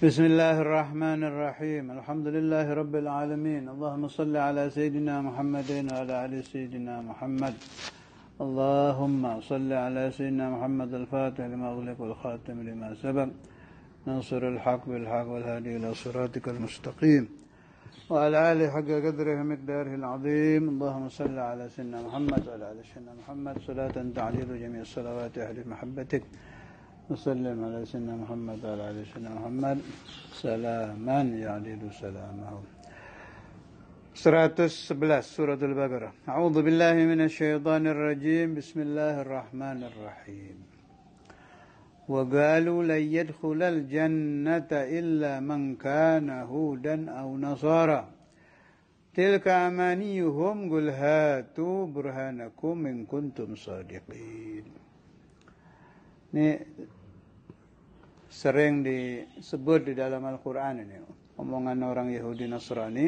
بسم الله الرحمن الرحيم الحمد لله رب العالمين اللهم صل على سيدنا محمد وعلى آل سيدنا محمد اللهم صل على سيدنا محمد الفاتح لما أغلق والخاتم لما سبق ناصر الحق بالحق والهادي إلى صراطك المستقيم وعلى آله حق قدره مقداره العظيم اللهم صل على سيدنا محمد وعلى آل سيدنا محمد صلاة تعليل جميع الصلوات أهل محبتك وسلم على سيدنا محمد وعلى آل سيدنا محمد سلاما يعدل سلامه 111 سورة البقرة أعوذ بالله من الشيطان الرجيم بسم الله الرحمن الرحيم وقالوا لن يدخل الجنة إلا من كان هودا أو نصارى تلك أمانيهم قل هاتوا برهانكم إن كنتم صادقين. Ini sering disebut di dalam Al-Quran ini omongan orang Yahudi Nasrani.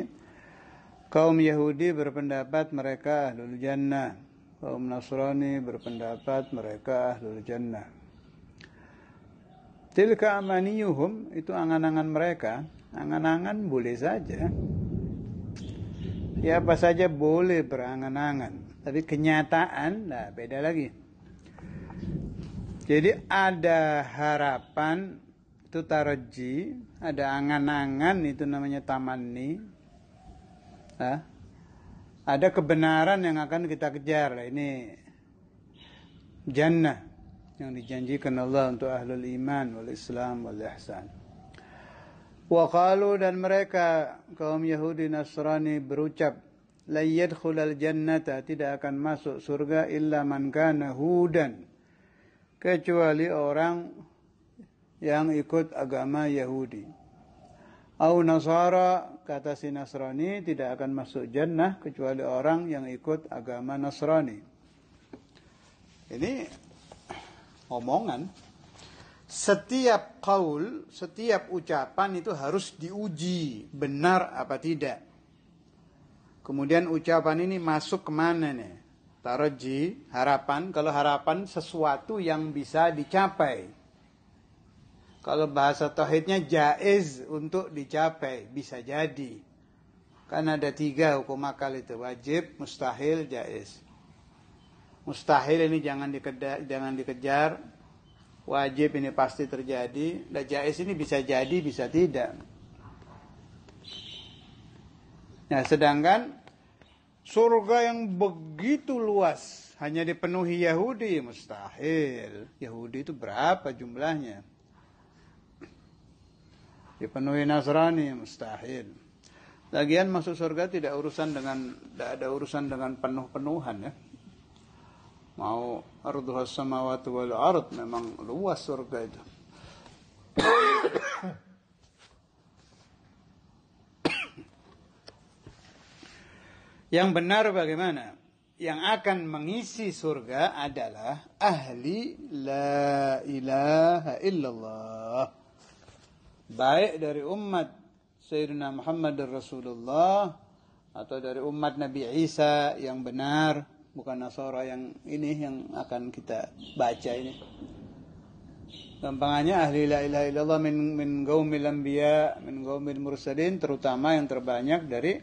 Kaum Yahudi berpendapat mereka ahlul jannah, kaum Nasrani berpendapat mereka ahlul jannah. Tilka amaniyuhum, itu angan-angan mereka. Angan-angan boleh saja, ya apa saja boleh berangan-angan, tapi kenyataan nah beda lagi. Jadi ada harapan, itu taraji, ada angan-angan, itu namanya tamanni. Ada kebenaran yang akan kita kejar. Ini jannah yang dijanjikan Allah untuk ahlul iman wal Islam wal ihsan. Wa qalu, dan mereka kaum Yahudi Nasrani berucap, la yadkhulal jannata, tidak akan masuk surga illa man kana hudan, kecuali orang yang ikut agama Yahudi. Au Nasara, kata si Nasrani, tidak akan masuk jannah kecuali orang yang ikut agama Nasrani. Ini omongan. Setiap qaul, setiap ucapan itu harus diuji benar apa tidak. Kemudian ucapan ini masuk kemana nih? Taraji, harapan. Kalau harapan sesuatu yang bisa dicapai. Kalau bahasa tauhidnya jaiz untuk dicapai, bisa jadi. Kan ada 3 hukum akal itu, wajib, mustahil, jaiz. Mustahil ini jangan dikejar. Wajib ini pasti terjadi. Dan jaiz ini bisa jadi, bisa tidak. Nah, sedangkan surga yang begitu luas hanya dipenuhi Yahudi, mustahil. Yahudi itu berapa jumlahnya? Dipenuhi Nasrani, mustahil. Lagian masuk surga tidak ada urusan dengan penuh-penuhan ya. Mau ardhus samawati wal ard, memang luas surga itu. Yang benar bagaimana? Yang akan mengisi surga adalah ahli la ilaha illallah. Baik dari umat Sayyidina Muhammad Rasulullah atau dari umat Nabi Isa yang benar, bukan Nasara yang ini yang akan kita baca ini. Gampangannya ahli la ilaha illallah min qaumil anbiya, min qaumil mursalin, terutama yang terbanyak dari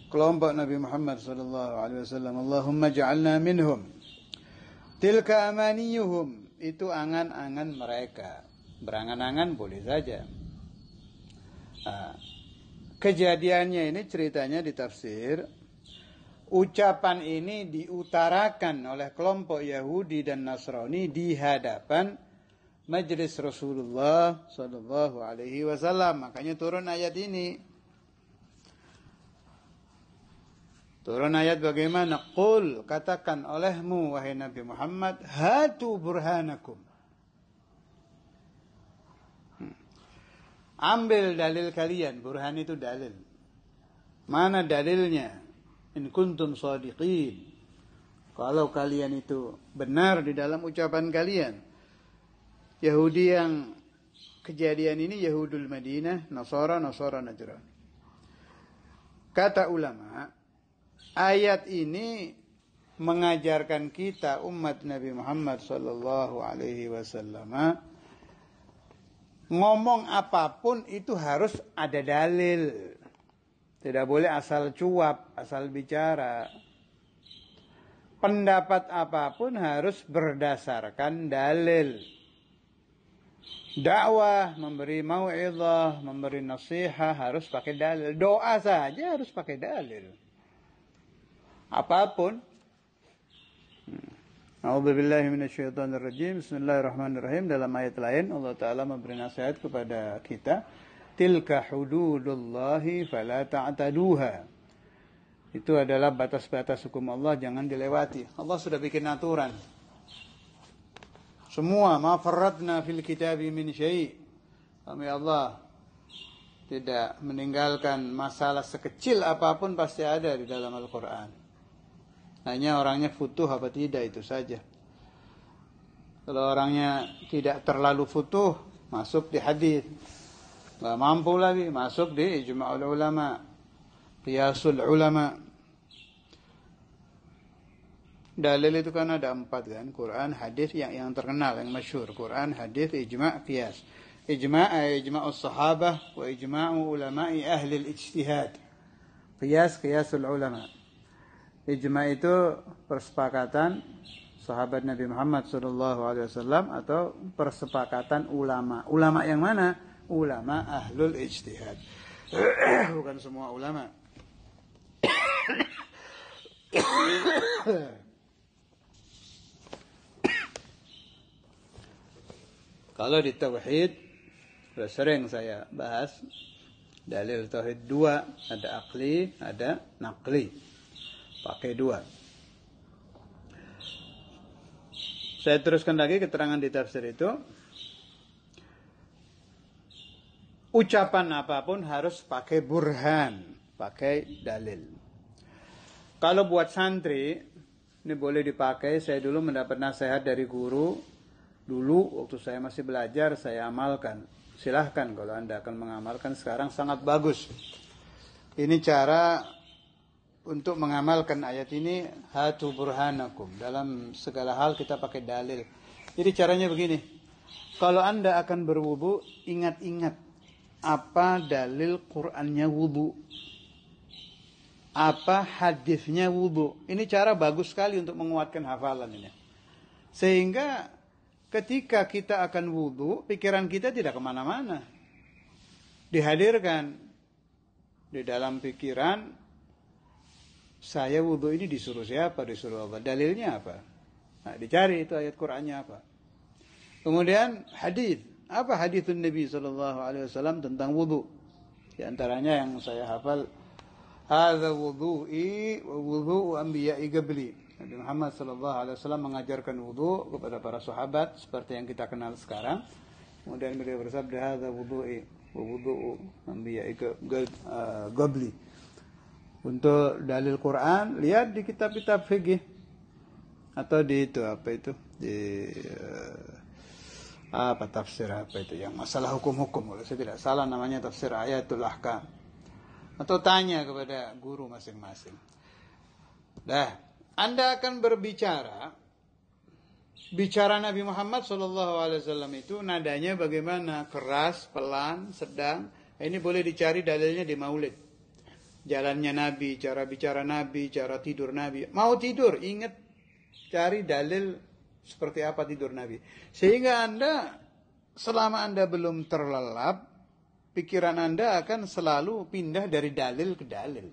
kelompok Nabi Muhammad sallallahu alaihi wasallam. Allahumma ja'alna minhum. Tilka amaniyuhum, itu angan-angan mereka. Berangan-angan boleh saja. Kejadiannya ini ceritanya di tafsir. Ucapan ini diutarakan oleh kelompok Yahudi dan Nasrani di hadapan majelis Rasulullah sallallahu alaihi wasallam. Makanya turun ayat ini. Turun ayat bagaimana? Qul, katakan olehmu wahai Nabi Muhammad, hatu burhanakum. Ambil dalil kalian. Burhan itu dalil. Mana dalilnya? In kuntum shadiqin. Kalau kalian itu benar di dalam ucapan kalian. Yahudi yang kejadian ini Yahudul Madinah, Nasara Najran. Kata ulama, ayat ini mengajarkan kita umat Nabi Muhammad sallallahu alaihi wasallam ngomong apapun itu harus ada dalil. Tidak boleh asal cuap, asal bicara. Pendapat apapun harus berdasarkan dalil. Dakwah, memberi mau'izah, memberi nasihat harus pakai dalil. Doa saja harus pakai dalil. Apapun. A'udzubillahi minasyaitonirrajim. Bismillahirrahmanirrahim. Dalam ayat lain Allah Ta'ala memberi nasihat kepada kita. Tilka hududullahi fala ta'taduha. Itu adalah batas-batas hukum Allah, jangan dilewati. Allah sudah bikin aturan. Semua ma farratna fil kitabi min syai'. Kami Allah tidak meninggalkan masalah sekecil apapun pasti ada di dalam Al-Qur'an. Hanya orangnya futuh apa tidak itu saja. Kalau orangnya tidak terlalu futuh, masuk di hadis. Enggak mampu lagi, masuk di ijma'ul ulama, qiyasul ulama. Dalil itu kan ada 4 kan, Quran, hadis yang terkenal, yang masyhur, Quran, hadis, ijma', qiyas. Ijma'us sahabah wa ijma'u ulama'i ahli al-ijtihad. Qiyasul ulama. Ijma' itu persepakatan sahabat Nabi Muhammad SAW atau persepakatan ulama. Ulama yang mana? Ulama ahlul ijtihad. Bukan semua ulama. Kalau di tauhid sudah sering saya bahas dalil tauhid 2, ada akli, ada naqli. Pakai 2. Saya teruskan lagi keterangan di tafsir itu. Ucapan apapun harus pakai burhan, pakai dalil. Kalau buat santri, ini boleh dipakai. Saya dulu mendapat nasihat dari guru. Dulu waktu saya masih belajar, saya amalkan. Silahkan kalau Anda akan mengamalkan sekarang sangat bagus. Ini cara untuk mengamalkan ayat ini. Hatu burhanakum. Dalam segala hal kita pakai dalil. Jadi caranya begini. Kalau Anda akan berwudu, ingat-ingat apa dalil Qur'annya wudu, apa hadisnya wudu. Ini cara bagus sekali untuk menguatkan hafalan ini. Sehingga ketika kita akan wudu, pikiran kita tidak kemana-mana. Dihadirkan di dalam pikiran, saya wudu ini disuruh siapa, disuruh apa, dalilnya apa. Nah, dicari itu ayat Qur'annya apa. Kemudian hadis. Apa haditsun Nabi SAW tentang wudu? Di antaranya yang saya hafal, hadza wudu'i wa wudu'u anbiya'i qabli. Nabi Muhammad SAW mengajarkan wudu kepada para sahabat seperti yang kita kenal sekarang. Kemudian beliau bersabda, hadza wudu'i wa wudu'u anbiya'i qabli. Untuk dalil Quran, lihat di kitab-kitab fikih atau di itu apa itu di apa tafsir apa itu yang masalah hukum-hukum, kalau saya tidak salah namanya tafsir Ayatul Ahkam, atau tanya kepada guru masing-masing. Dah, Anda akan berbicara, bicara Nabi Muhammad SAW itu nadanya bagaimana, keras, pelan, sedang. Ini boleh dicari dalilnya di Maulid. Jalannya Nabi, cara bicara Nabi, cara tidur Nabi. Mau tidur, ingat cari dalil seperti apa tidur Nabi. Sehingga Anda, selama Anda belum terlelap, pikiran Anda akan selalu pindah dari dalil ke dalil.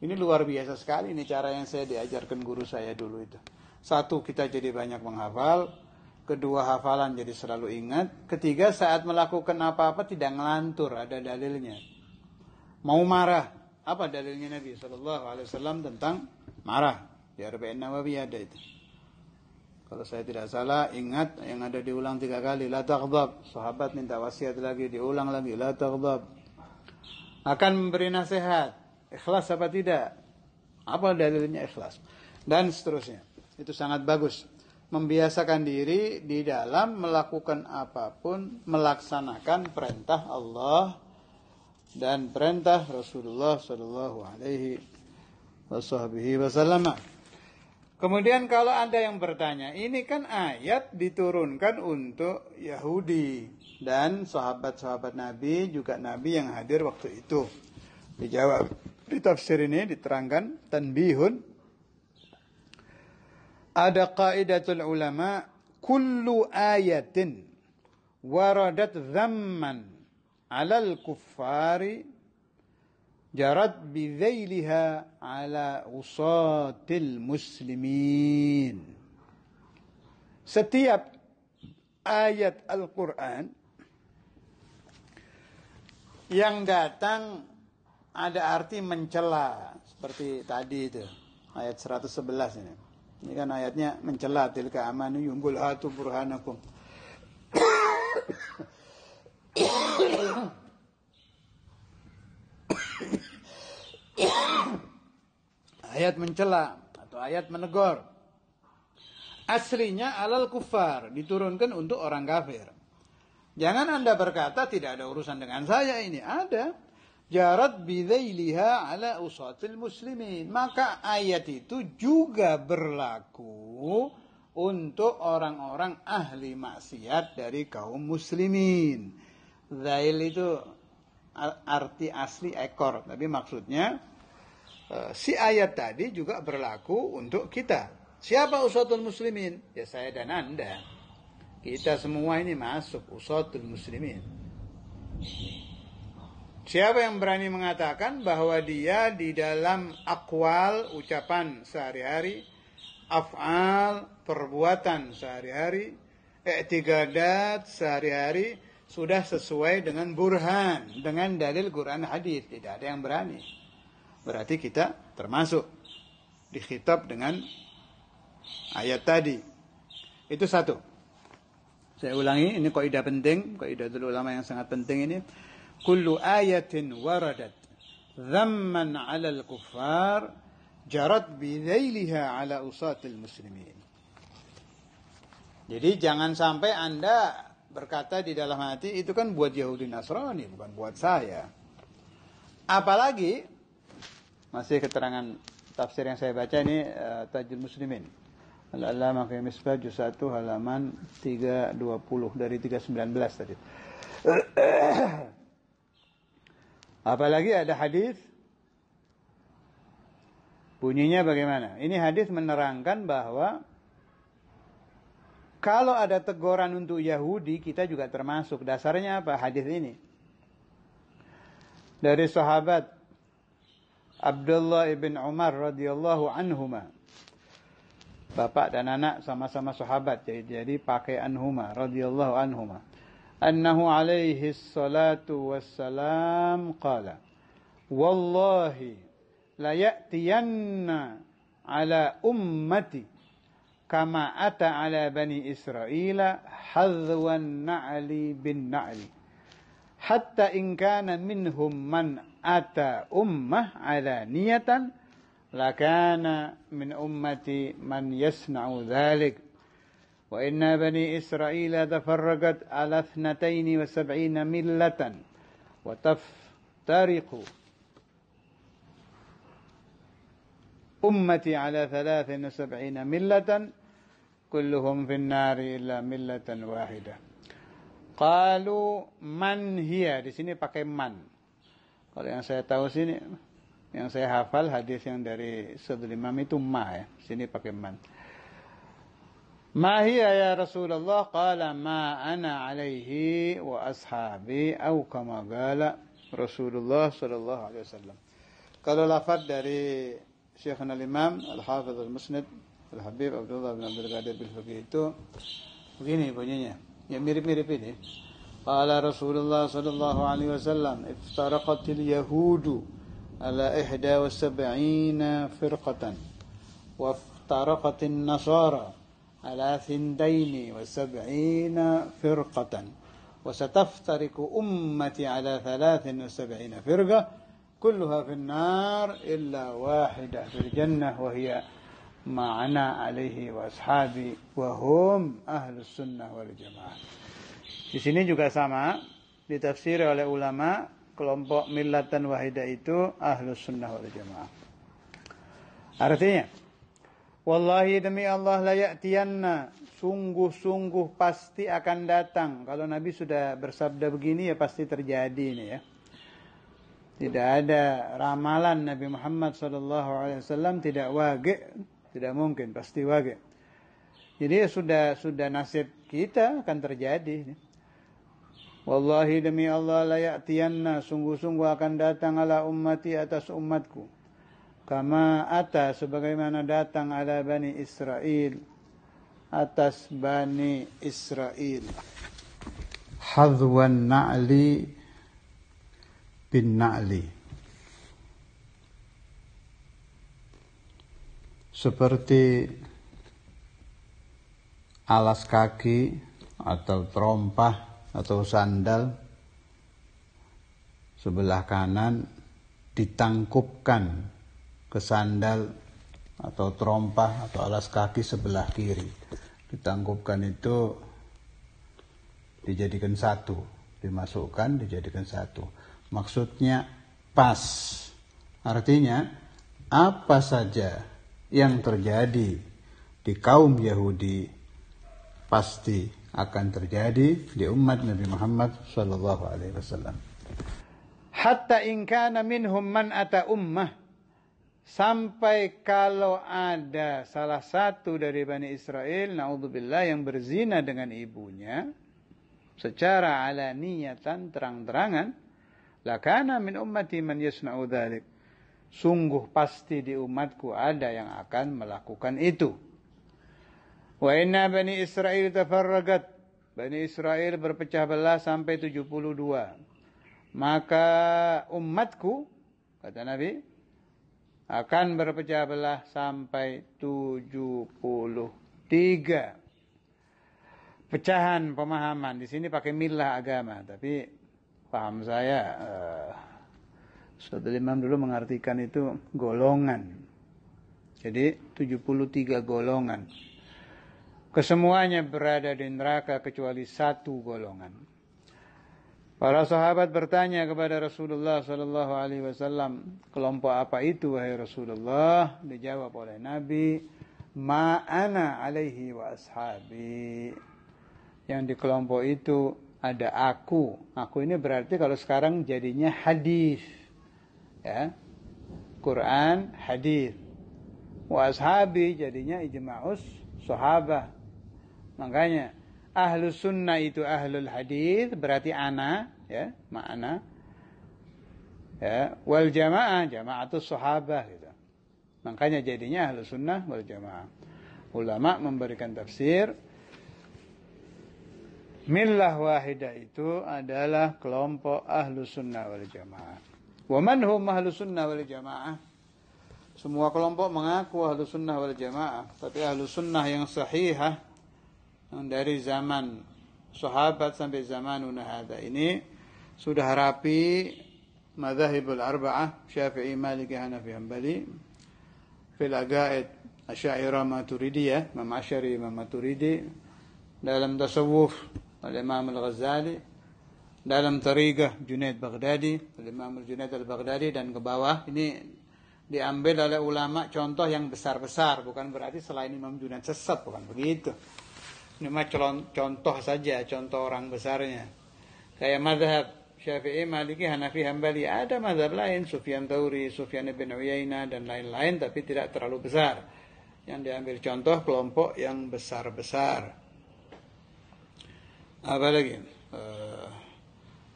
Ini luar biasa sekali. Ini cara yang saya diajarkan guru saya dulu itu. 1, kita jadi banyak menghafal. 2, hafalan jadi selalu ingat. 3, saat melakukan apa-apa tidak ngelantur, ada dalilnya. Mau marah, apa dalilnya Nabi SAW tentang marah? Di Arba'in Nawawi ada itu. Kalau saya tidak salah, ingat yang ada diulang 3 kali. La taghdab. Sahabat minta wasiat lagi, diulang lagi. La taghdab. Akan memberi nasihat. Ikhlas apa tidak? Apa dalilnya ikhlas? Dan seterusnya. Itu sangat bagus. Membiasakan diri di dalam melakukan apapun, melaksanakan perintah Allah dan perintah Rasulullah SAW. Kemudian kalau ada yang bertanya, ini kan ayat diturunkan untuk Yahudi, dan sahabat-sahabat Nabi, juga Nabi yang hadir waktu itu. Dijawab di tafsir ini diterangkan tanbihun, ada qaidatul ulama, kullu ayatin waradat dhamman 'alal kuffari jarat bidzailiha 'ala usatil muslimin. Setiap ayat Al-Quran yang datang ada arti mencela, seperti tadi itu ayat 111 ini. Ini kan ayatnya mencela, tilka amanu yunggul hatu burhanakum. Ayat mencela atau ayat menegur. Aslinya alal kufar, diturunkan untuk orang kafir. Jangan Anda berkata tidak ada urusan dengan saya ini. Ada. Jarat bidzailiha ala usatil muslimin. Maka ayat itu juga berlaku untuk orang-orang ahli maksiat dari kaum muslimin. Zail itu arti asli ekor. Tapi maksudnya si ayat tadi juga berlaku untuk kita. Siapa usatul muslimin? Ya saya dan Anda. Kita semua ini masuk usatul muslimin. Siapa yang berani mengatakan bahwa dia di dalam akwal, ucapan sehari-hari, af'al, perbuatan sehari-hari, i'tiqadat sehari-hari sudah sesuai dengan burhan, dengan dalil Quran hadis? Tidak ada yang berani. Berarti kita termasuk dikhitab dengan ayat tadi. Itu satu. Saya ulangi, ini kaidah penting, kaidah ulama yang sangat penting ini. Kullu ayatin waradat dhamman 'alal kuffar jarat bidzailiha 'ala usatil muslimin. Jadi jangan sampai Anda berkata di dalam hati itu kan buat Yahudi Nasrani, bukan buat saya. Apalagi masih keterangan tafsir yang saya baca ini Tajul Muslimin. Al-Allamah fi Misbah juz 1 halaman 320 dari 319 tadi. Apalagi ada hadis bunyinya bagaimana? Ini hadis menerangkan bahwa kalau ada teguran untuk Yahudi, kita juga termasuk. Dasarnya apa hadis ini? Dari sahabat Abdullah ibn Umar radhiyallahu anhuma. Bapak dan anak sama-sama sahabat, jadi pakai anhuma radhiyallahu anhuma. Annahu alaihi salatu wassalam qala wallahi la ya'tiyanna ala ummati kama ata ala bani Israila hadwan na'li bin na'li hatta in kana minhum man ata ummah ala niyatan lakana min ummati man yasna'u dhalik. Wa inna bani Israila tafarraqat ala 72 millatan wa taftariqu ummati ala 73 millatan kulluhum fin nari illa millatan wahidah. Qalu man hiya, di sini pakai man. Kalau yang saya tahu sini, yang saya hafal hadis yang dari Sadul Imam itu ma ya, sini pakai man. Ma hiya ya Rasulullah? Qala ma ana alaihi wa ashabi atau kama qala Rasulullah sallallahu alaihi wasallam. Kalau lafaz dari Syekhuna al-Imam Al-Hafidz Al-Musnad Al-Habib Abdullah bin Abdul Qadir Bil-Fiqih itu begini bunyinya. Ya mirip-mirip ini. Qala Rasulullah sallallahu alaihi wasallam, iftaraqatil yahudu ala 71 firqatan wa iftaraqatin nasara على 72 فرقة وستفترق أمتي على 73 فرقة كلها في النار إلا واحدة في الجنة وهي ما أنا عليه وأصحابي وهم أهل السنة والجماعة. Di sini juga sama ditafsir oleh ulama, kelompok millatan wahidah itu Ahlus Sunnah wal Jamaah. Artinya, wallahi demi Allah la ya'tiyanna, sungguh-sungguh pasti akan datang. Kalau Nabi sudah bersabda begini ya pasti terjadi ini ya. Tidak ada ramalan Nabi Muhammad SAW tidak wage, tidak mungkin, pasti wage. Jadi sudah nasib kita akan terjadi. Wallahi demi Allah la ya'tiyanna, sungguh-sungguh akan datang ala ummati, atas umatku. Kama ata, sebagaimana datang ala Bani Israel, atas Bani Israel. Hadwan na'li bin na'li. Seperti alas kaki atau terompah atau sandal sebelah kanan ditangkupkan ke sandal atau terompah atau alas kaki sebelah kiri. Ditangkupkan itu dijadikan satu, dimasukkan dijadikan satu. Maksudnya pas. Artinya apa saja yang terjadi di kaum Yahudi pasti akan terjadi di umat Nabi Muhammad sallallahu alaihi wasallam. Hatta in kana minhum man ata ummah, sampai kalau ada salah satu dari Bani Israel, naudzubillah, yang berzina dengan ibunya secara alaniyatan, terang-terangan, lakana min ummati man yasna'u dzalik, sungguh pasti di umatku ada yang akan melakukan itu. Wa inna Bani Israel tafarragat, Bani Israel berpecah belah sampai 72. Maka umatku, kata Nabi, akan berpecah belah sampai 73. Pecahan pemahaman. Di sini pakai milah agama, tapi paham saya Ustaz Imam dulu mengartikan itu golongan. Jadi 73 golongan. Kesemuanya berada di neraka kecuali satu golongan. Para sahabat bertanya kepada Rasulullah sallallahu alaihi wasallam, kelompok apa itu wahai Rasulullah? Dijawab oleh Nabi, ma ana alaihi wa ashabi. Yang di kelompok itu ada aku. Aku ini berarti kalau sekarang jadinya hadis. Ya. Quran, hadis. Wa ashabi jadinya ijma'us sahabah. Makanya ahlus sunnah itu ahlul hadis, berarti ana, ya, makna. Ya, wal jamaah, jamaatus sahabah gitu. Makanya jadinya ahlus sunnah wal jamaah. Ulama memberikan tafsir millah wahidah itu adalah kelompok ahlus sunnah wal jamaah. Wa man hum ahlus sunnah wal jamaah? Semua kelompok mengaku ahlus sunnah wal jamaah, tapi ahlus sunnah yang sahihah dari zaman sahabat sampai zamanuna hadza ini sudah rapi madzhabul arba'ah, Syafi'i, Maliki, Hanafi, Hambali, fil aqaid Asy'ariyah, Maturidiyah, Imam Asy'ari, Imam Maturidi, dalam tasawuf Imam Al-Ghazali, dalam tariqah Junaid Baghdadi, Imam Junaid Al-Baghdadi, dan ke bawah ini diambil oleh ulama contoh yang besar-besar, bukan berarti selain Imam Junaid sesat, bukan begitu. Ini mah contoh saja, contoh orang besarnya. Kayak mazhab Syafi'i, Maliki, Hanafi, Hambali. Ada mazhab lain, Sufyan Tsauri, Sufyan bin Uyainah, dan lain-lain, tapi tidak terlalu besar. Yang diambil contoh kelompok yang besar-besar. Apa lagi?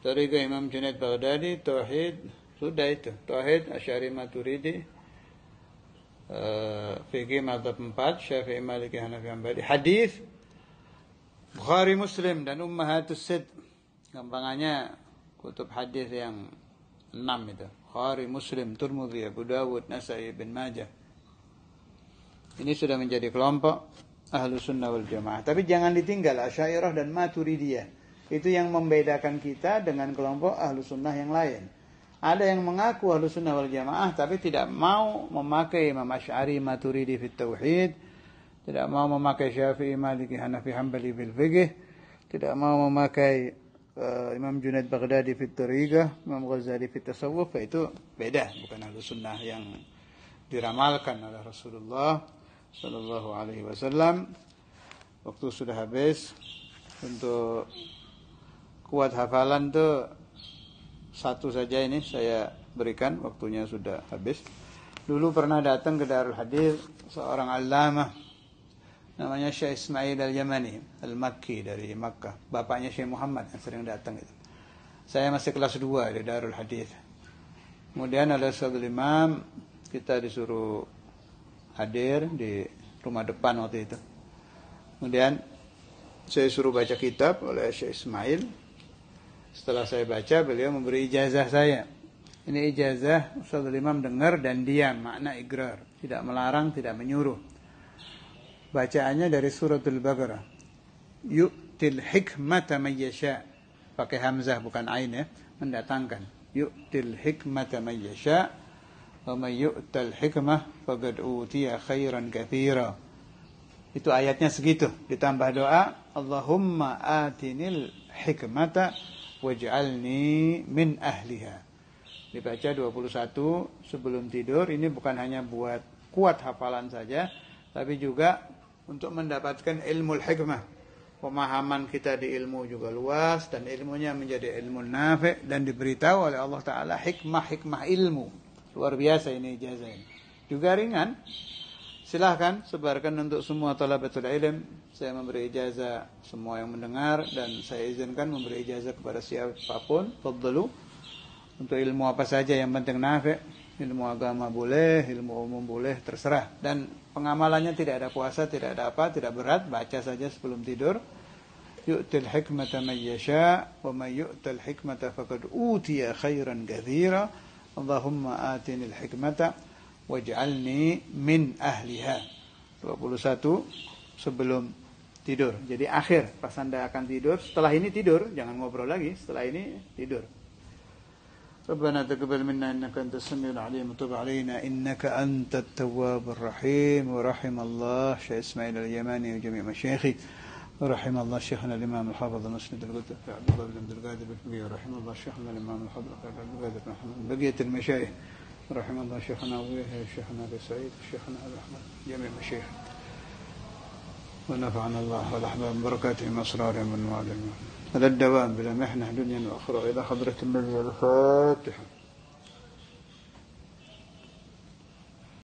Tariqah Imam Junaid Baghdadi, Tauhid, sudah itu. Tauhid, Asy'ari, Maturidi, fikih mazhab 4, Syafi'i, Maliki, Hanafi, Hambali. Hadis Bukhari, Muslim, dan Ummahatus Sitt. Gampangannya kutub hadis yang 6 itu. Bukhari, Muslim, Tirmidzi, Abu Dawud, Nasa'i, Ibn Majah. Ini sudah menjadi kelompok Ahlus Sunnah wal Jamaah. Tapi jangan ditinggal Asy'ariyah dan Maturidiyah. Itu yang membedakan kita dengan kelompok Ahlus Sunnah yang lain. Ada yang mengaku Ahlus Sunnah wal Jamaah tapi tidak mau memakai Imam Asy'ari, Maturidi fit tauhid, tidak mau memakai Syafi'i, Maliki, Hanafi, Hambali bil fiqh, tidak mau memakai Imam Junaid Baghdadi fit tariqah, Imam Ghazali fit tasawuf. Itu beda, bukan Ahlus Sunnah yang diramalkan oleh Rasulullah sallallahu alaihi wasallam. waktu sudah habis. Untuk kuat hafalan tuh satu saja ini saya berikan, waktunya sudah habis. Dulu pernah datang ke Darul Hadis seorang allamah namanya Syekh Ismail Al-Yamani Al-Makki dari Makkah. Bapaknya Syekh Muhammad yang sering datang itu. Saya masih kelas 2 di Darul Hadis. Kemudian oleh Ustadzul Imam kita disuruh hadir di rumah depan waktu itu. Kemudian saya suruh baca kitab oleh Syekh Ismail. Setelah saya baca, beliau memberi ijazah saya. Ini ijazah Ustadzul Imam dengar dan diam, makna igrar. Tidak melarang, tidak menyuruh. Bacaannya dari suratul Baqarah. Yu'til hikmata man yasha. Pakai hamzah bukan ain ya, mendatangkan. Yu'til hikmata man yasha. Wa man yu'tal hikmah faqad utiya khairan katsira. Itu ayatnya segitu. Ditambah doa, Allahumma atinil hikmata waj'alni min ahliha. Dibaca 21 sebelum tidur. Ini bukan hanya buat kuat hafalan saja, tapi juga untuk mendapatkan ilmu hikmah. Pemahaman kita di ilmu juga luas, dan ilmunya menjadi ilmu nafi', dan diberitahu oleh Allah Ta'ala hikmah ilmu. Luar biasa ini ijazah ini. Juga ringan. Silahkan sebarkan untuk semua talabatul ilm. Saya memberi ijazah semua yang mendengar, dan saya izinkan memberi ijazah kepada siapapun. Faddalu. Untuk ilmu apa saja yang penting nafi'. Ilmu agama boleh, ilmu umum boleh, terserah. Dan pengamalannya tidak ada puasa, tidak ada apa, tidak berat. Baca saja sebelum tidur. Yu'til hikmata man yasha, wa man yu'tal hikmata faqad utiya khairan katsira. Allahumma atinil hikmata waj'alni min ahliha. 21 sebelum tidur. Jadi akhir pas Anda akan tidur. Setelah ini tidur, jangan ngobrol lagi. Setelah ini tidur. ربنا تقبل منا إنك أنت السميع العليم وتب علينا إنك أنت التواب الرحيم. ورحم الله شيخ إسماعيل اليماني وجميع مشايخه. ورحم الله شيخنا الإمام الحافظ المسند القدس عبد الله بن عبد القادر بالفقيه. ورحم الله شيخنا الإمام الحافظ عبد القادر بن محمد بقية المشايخ. ورحم الله شيخنا أبويه شيخنا أبي سعيد شيخنا أبي أحمد جميع مشايخ. ونفعنا الله والأحباب بركاتهم أسرارهم من وعلمهم على الدوام بلا محنة دنيا وأخرى إلى حضرة النبي الفاتحة.